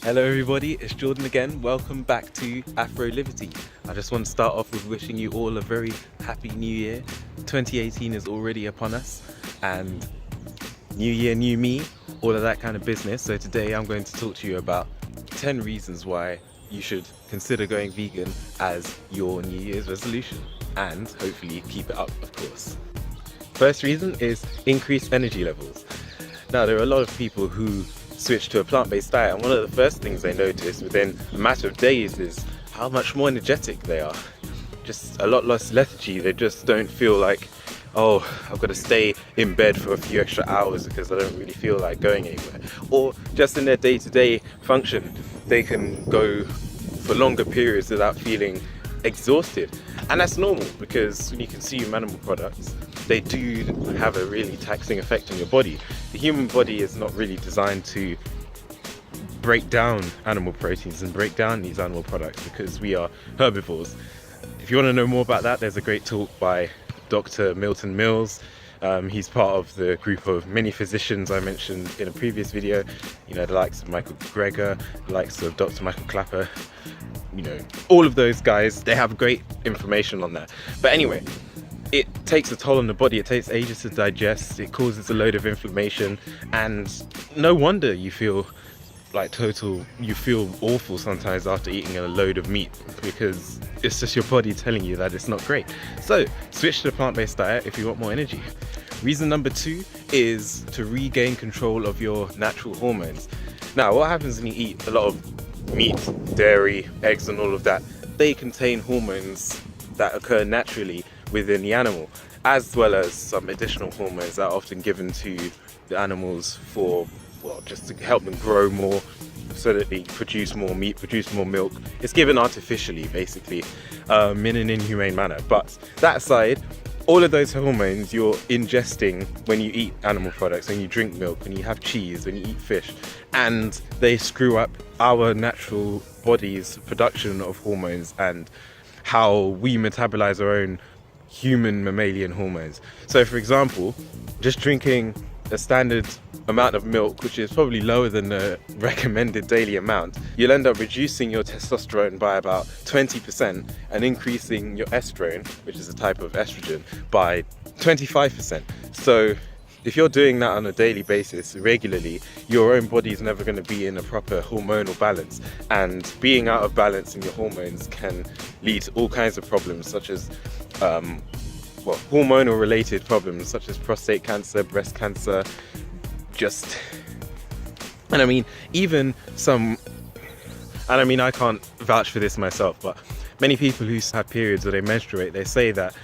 Hello everybody, it's Jordan again. Welcome back to AfroLivity. I just want to start off with wishing you all a very happy new year. 2018 is already upon us and new year, new me, all of that kind of business. So today I'm going to talk to you about 10 reasons why you should consider going vegan as your New Year's resolution and hopefully keep it up, of course. First reason is increased energy levels. Now there are a lot of people who switch to a plant-based diet, and one of the first things they notice within a matter of days is how much more energetic they are. Just a lot less lethargy. They just don't feel like, oh, I've got to stay in bed for a few extra hours because I don't really feel like going anywhere. Or just in their day-to-day function, they can go for longer periods without feeling exhausted. And that's normal because when you consume animal products, they do have a really taxing effect on your body. The human body is not really designed to break down animal proteins and break down these animal products because we are herbivores. If you want to know more about that, there's a great talk by Dr. Milton. He's part of the group of many physicians I mentioned in a previous video. You know, the likes of Michael Greger, the likes of Dr. Michael Clapper, you know, all of those guys, they have great information on that. But anyway, it takes a toll on the body. It takes ages to digest. It causes a load of inflammation, and no wonder you feel awful sometimes after eating a load of meat, because it's just your body telling you that it's not great. So switch to a plant-based diet if you want more energy. Reason number 2 is to regain control of your natural hormones. Now, what happens when you eat a lot of meat, dairy, eggs and all of that? They contain hormones that occur naturally within the animal, as well as some additional hormones that are often given to the animals for, well, just to help them grow more, so that they produce more meat, produce more milk. It's given artificially, basically, in an inhumane manner. But that aside, all of those hormones you're ingesting when you eat animal products, when you drink milk, when you have cheese, when you eat fish, and they screw up our natural body's production of hormones and how we metabolize our own human mammalian hormones. So for example, just drinking a standard amount of milk, which is probably lower than the recommended daily amount, you'll end up reducing your testosterone by about 20% and increasing your estrone, which is a type of estrogen, by 25%. So if you're doing that on a daily basis regularly, your own body is never going to be in a proper hormonal balance, and being out of balance in your hormones can lead to all kinds of problems, such as hormonal related problems such as prostate cancer, breast cancer, I can't vouch for this myself, but many people who have periods where they menstruate, they say that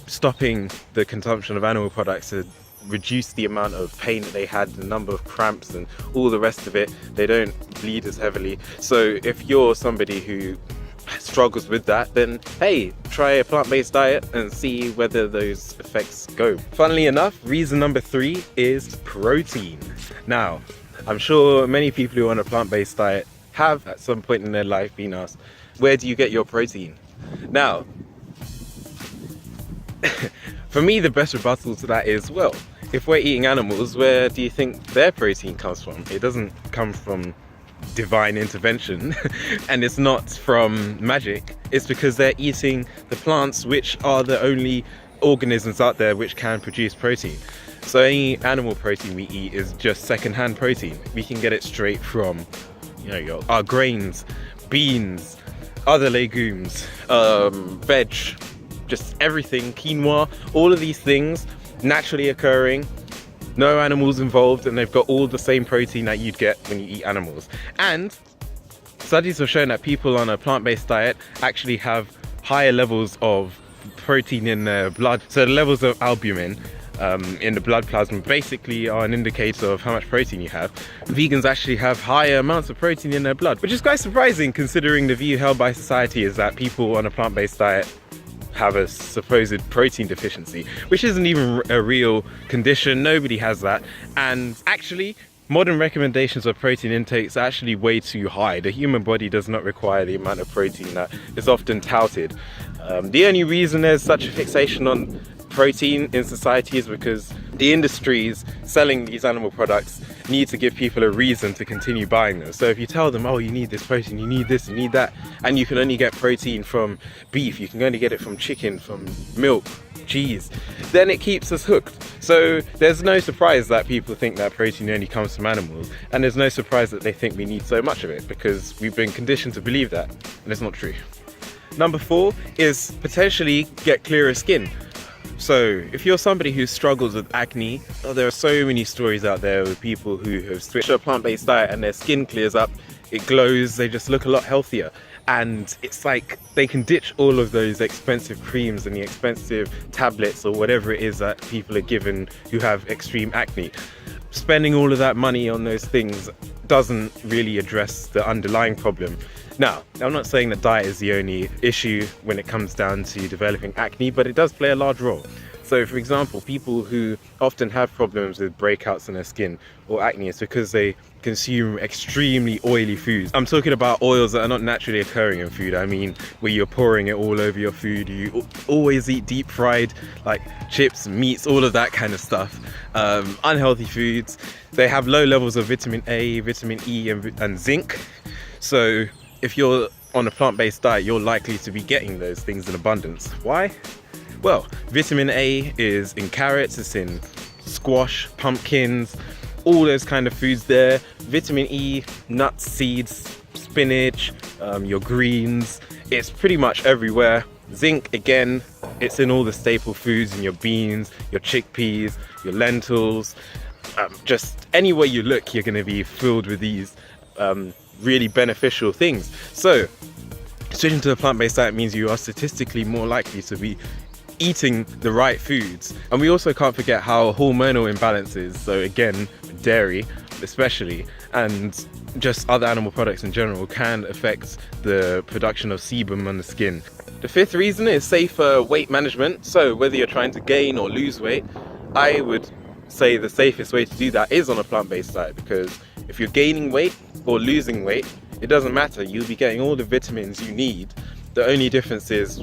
stopping the consumption of animal products to reduce the amount of pain that they had, the number of cramps and all the rest of it. They don't bleed as heavily. So if you're somebody who struggles with that, then hey, try a plant-based diet and see whether those effects go. Funnily enough, reason number 3 is protein. Now, I'm sure many people who are on a plant-based diet have at some point in their life been asked, where do you get your protein? Now, for me, the best rebuttal to that is, well, if we're eating animals, where do you think their protein comes from? It doesn't come from divine intervention and it's not from magic. It's because they're eating the plants, which are the only organisms out there which can produce protein. So any animal protein we eat is just secondhand protein. We can get it straight from, our grains, beans, other legumes, veg, just everything, quinoa, all of these things naturally occurring, no animals involved, and they've got all the same protein that you'd get when you eat animals. And studies have shown that people on a plant-based diet actually have higher levels of protein in their blood. So the levels of albumin in the blood plasma basically are an indicator of how much protein you have. Vegans actually have higher amounts of protein in their blood, which is quite surprising considering the view held by society is that people on a plant-based diet have a supposed protein deficiency, which isn't even a real condition. Nobody has that. And actually, modern recommendations of protein intakes are actually way too high. The human body does not require the amount of protein that is often touted. The only reason there's such a fixation on protein in society is because the industries selling these animal products need to give people a reason to continue buying them. So if you tell them, oh, you need this protein, you need this, you need that, and you can only get protein from beef, you can only get it from chicken, from milk, cheese, then it keeps us hooked. So there's no surprise that people think that protein only comes from animals, and there's no surprise that they think we need so much of it, because we've been conditioned to believe that, and it's not true. Number 4 is potentially get clearer skin. So if you're somebody who struggles with acne, there are so many stories out there with people who have switched to a plant-based diet and their skin clears up, it glows, they just look a lot healthier. And it's like they can ditch all of those expensive creams and the expensive tablets or whatever it is that people are given who have extreme acne. Spending all of that money on those things doesn't really address the underlying problem. Now, I'm not saying that diet is the only issue when it comes down to developing acne, but it does play a large role. So for example, people who often have problems with breakouts on their skin or acne, it's because they consume extremely oily foods. I'm talking about oils that are not naturally occurring in food. I mean, where you're pouring it all over your food, you always eat deep fried, like chips, meats, all of that kind of stuff. Unhealthy foods. They have low levels of vitamin A, vitamin E, and zinc. So if you're on a plant-based diet, you're likely to be getting those things in abundance. Why? Well, vitamin A is in carrots, it's in squash, pumpkins, all those kind of foods there. Vitamin E, nuts, seeds, spinach, your greens, it's pretty much everywhere. Zinc, again, it's in all the staple foods, in your beans, your chickpeas, your lentils. Just anywhere you look, you're going to be filled with these really beneficial things. So switching to a plant-based diet means you are statistically more likely to be eating the right foods. And we also can't forget how hormonal imbalances, so again dairy especially, and just other animal products in general, can affect the production of sebum on the skin. The 5th reason is safer weight management. So whether you're trying to gain or lose weight, I would say the safest way to do that is on a plant-based diet, because if you're gaining weight or losing weight, it doesn't matter, you'll be getting all the vitamins you need. The only difference is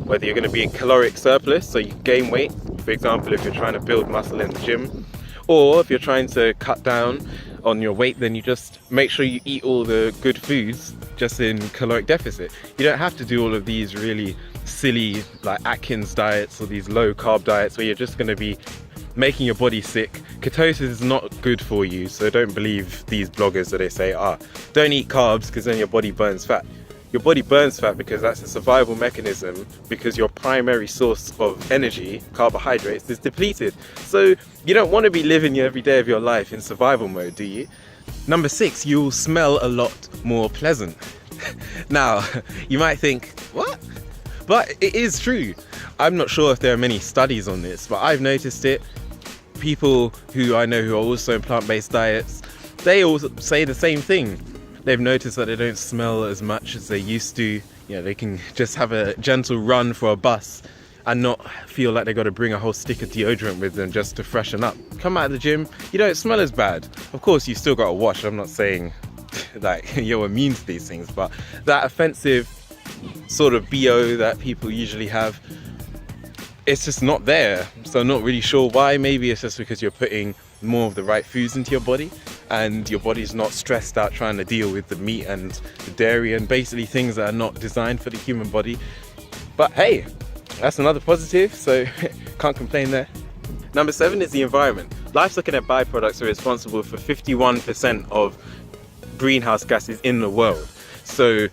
whether you're going to be in caloric surplus, so you gain weight, for example if you're trying to build muscle in the gym, or if you're trying to cut down on your weight, then you just make sure you eat all the good foods just in caloric deficit. You don't have to do all of these really silly like Atkins diets or these low carb diets where you're just going to be making your body sick. Ketosis is not good for you, so don't believe these bloggers that they say, don't eat carbs because then your body burns fat. Your body burns fat because that's a survival mechanism, because your primary source of energy, carbohydrates, is depleted. So you don't want to be living every day of your life in survival mode, do you? Number 6, you'll smell a lot more pleasant. Now, you might think, what? But it is true. I'm not sure if there are many studies on this, but I've noticed it. People who I know who are also in plant-based diets, they all say the same thing. They've noticed that they don't smell as much as they used to. You know, they can just have a gentle run for a bus and not feel like they've got to bring a whole stick of deodorant with them just to freshen up. Come out of the gym, you don't smell as bad. Of course, you still got to wash. I'm not saying like you're immune to these things, but that offensive sort of BO that people usually have, it's just not there. So I'm not really sure why. Maybe it's just because you're putting more of the right foods into your body and your body's not stressed out trying to deal with the meat and the dairy and basically things that are not designed for the human body. But hey, that's another positive, so can't complain there. Number 7 is the environment. Livestock and their byproducts are responsible for 51% of greenhouse gases in the world. So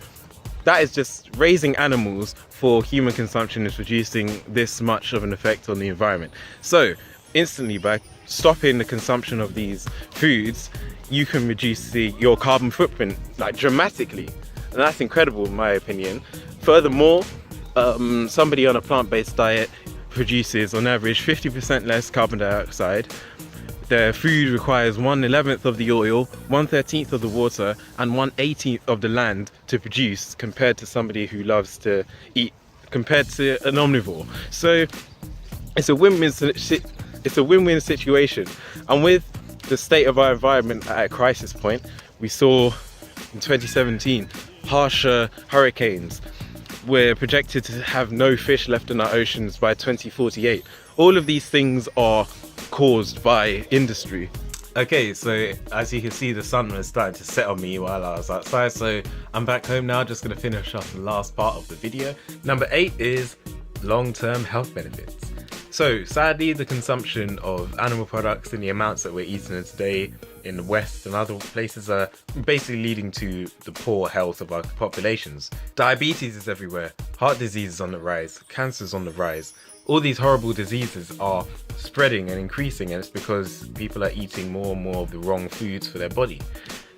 that is just raising animals for human consumption is producing this much of an effect on the environment. So instantly, by stopping the consumption of these foods, you can reduce your carbon footprint like dramatically, and that's incredible in my opinion. Furthermore, somebody on a plant-based diet produces on average 50% less carbon dioxide. Their food requires 1/11 of the oil, 1/13 of the water, and 1/18 of the land to produce, compared to somebody who loves to eat, compared to an omnivore. So it's a win-win situation. And with the state of our environment at a crisis point, we saw in 2017 harsher hurricanes. We're projected to have no fish left in our oceans by 2048. All of these things are caused by industry. Okay, so as you can see, the sun was starting to set on me while I was outside, so I'm back home now, just going to finish off the last part of the video. Number 8 is long-term health benefits. So sadly, the consumption of animal products in the amounts that we're eating today in the West and other places are basically leading to the poor health of our populations. Diabetes is everywhere, heart disease is on the rise, cancer is on the rise. All these horrible diseases are spreading and increasing, and it's because people are eating more and more of the wrong foods for their body.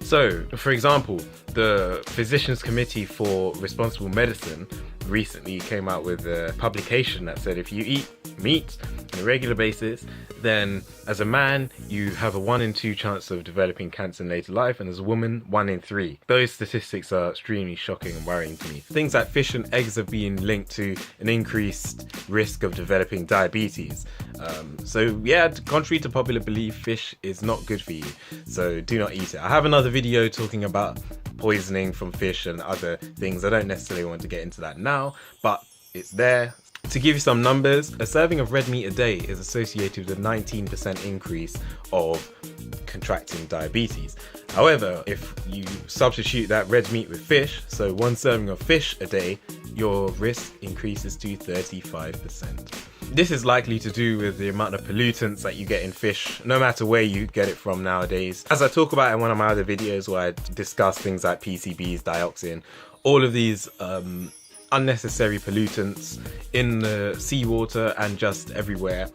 So, for example, the Physicians Committee for Responsible Medicine recently came out with a publication that said if you eat meat on a regular basis, then as a man you have a 1 in 2 chance of developing cancer in later life, and as a woman 1 in 3. Those statistics are extremely shocking and worrying to me. Things like fish and eggs have been linked to an increased risk of developing diabetes. So yeah, contrary to popular belief, fish is not good for you, so do not eat it. I have another video talking about poisoning from fish and other things. I don't necessarily want to get into that now, but it's there. To give you some numbers, a serving of red meat a day is associated with a 19% increase of contracting diabetes. However, if you substitute that red meat with fish, so 1 serving of fish a day, your risk increases to 35%. This is likely to do with the amount of pollutants that you get in fish, no matter where you get it from nowadays. As I talk about in one of my other videos where I discuss things like PCBs, dioxin, all of these unnecessary pollutants in the seawater and just everywhere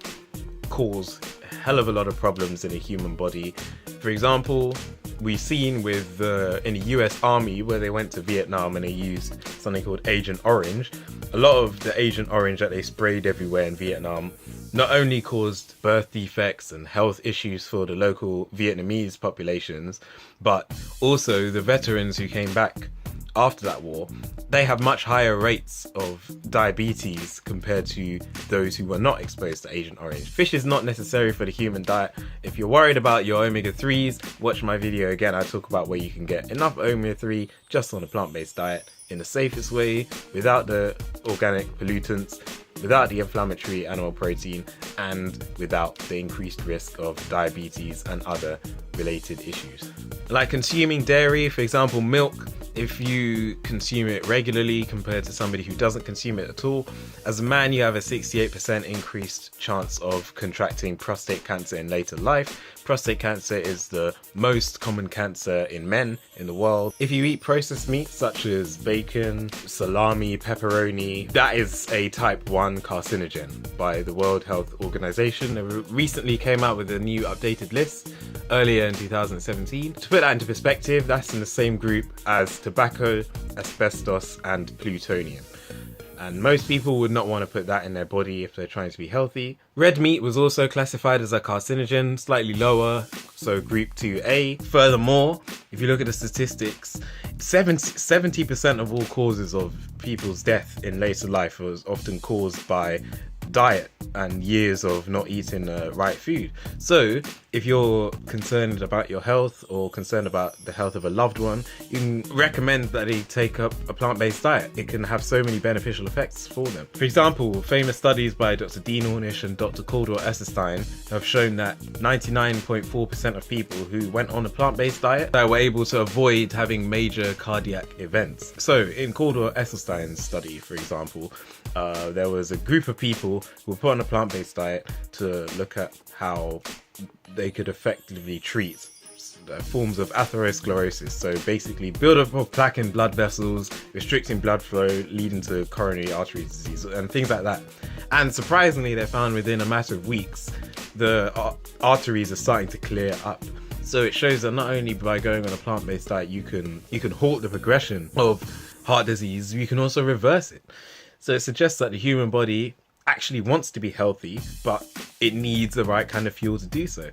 cause a hell of a lot of problems in a human body. For example, we've seen with in the US Army, where they went to Vietnam and they used something called Agent Orange. A lot of the Agent Orange that they sprayed everywhere in Vietnam not only caused birth defects and health issues for the local Vietnamese populations, but also the veterans who came back after that war, they have much higher rates of diabetes compared to those who were not exposed to Agent Orange. Fish is not necessary for the human diet. If you're worried about your omega-3s, watch my video again. I talk about where you can get enough omega-3 just on a plant-based diet in the safest way, without the organic pollutants, without the inflammatory animal protein, and without the increased risk of diabetes and other related issues. Like consuming dairy, for example milk, if you consume it regularly compared to somebody who doesn't consume it at all, as a man you have a 68% increased chance of contracting prostate cancer in later life. Prostate cancer is the most common cancer in men in the world. If you eat processed meat such as bacon, salami, pepperoni, that is a type 1 carcinogen by the World Health Organization. They recently came out with a new updated list earlier in 2017. To put that into perspective, that's in the same group as tobacco, asbestos and plutonium. And most people would not want to put that in their body if they're trying to be healthy. Red meat was also classified as a carcinogen, slightly lower, so group 2A. Furthermore, if you look at the statistics, 70% of all causes of people's death in later life was often caused by diet and years of not eating the right food. So if you're concerned about your health or concerned about the health of a loved one, you can recommend that they take up a plant-based diet. It can have so many beneficial effects for them. For example, famous studies by Dr. Dean Ornish and Dr. Caldwell Esselstyn have shown that 99.4% of people who went on a plant-based diet that were able to avoid having major cardiac events. So in Caldwell Esselstyn's study, for example, there was a group of people who were put on a plant-based diet to look at how they could effectively treat forms of atherosclerosis, so basically build-up of plaque in blood vessels, restricting blood flow, leading to coronary artery disease and things like that. And surprisingly, they found within a matter of weeks the arteries are starting to clear up. So it shows that not only by going on a plant-based diet you can halt the progression of heart disease, you can also reverse it. So it suggests that the human body actually wants to be healthy, but it needs the right kind of fuel to do so.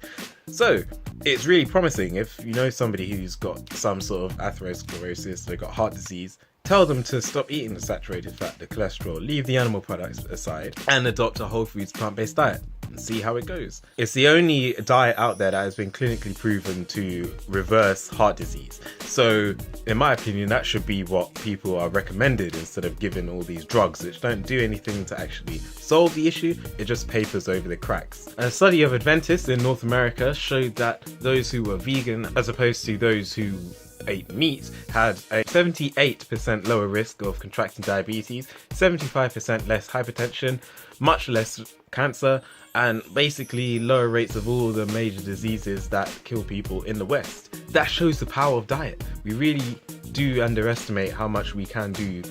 So it's really promising. If you know somebody who's got some sort of atherosclerosis, they've got heart disease, tell them to stop eating the saturated fat, the cholesterol, leave the animal products aside, and adopt a whole foods plant-based diet. see how it goes. It's the only diet out there that has been clinically proven to reverse heart disease. So in my opinion, that should be what people are recommended instead of given all these drugs which don't do anything to actually solve the issue. It just papers over the cracks. A study of Adventists in North America showed that those who were vegan as opposed to those who ate meat had a 78% lower risk of contracting diabetes, 75% less hypertension, much less cancer, and basically lower rates of all the major diseases that kill people in the West. That shows the power of diet. We really do underestimate how much we can do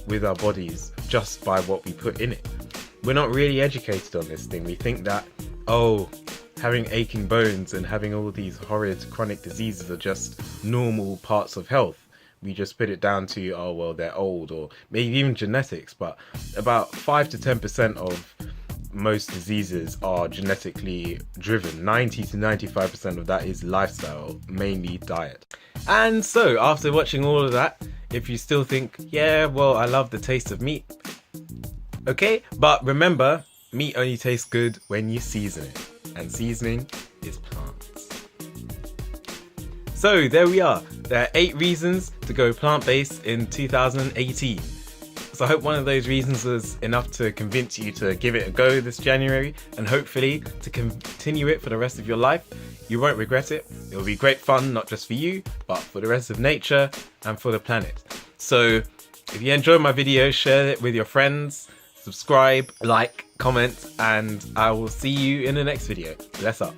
with our bodies just by what we put in it. We're not really educated on this thing. We think that, oh, having aching bones and having all these horrid chronic diseases are just normal parts of health. We just put it down to, oh well, they're old, or maybe even genetics, but about 5 to 10% of most diseases are genetically driven. 90 to 95% of that is lifestyle, mainly diet. And so after watching all of that, if you still think, yeah, well, I love the taste of meat, okay, but remember, meat only tastes good when you season it. And seasoning is plants. So there we are. There are 8 reasons to go plant-based in 2018. So I hope one of those reasons was enough to convince you to give it a go this January, and hopefully to continue it for the rest of your life. You won't regret it. It will be great fun, not just for you, but for the rest of nature and for the planet. So if you enjoyed my video, share it with your friends, subscribe, like, comment, and I will see you in the next video. Bless up.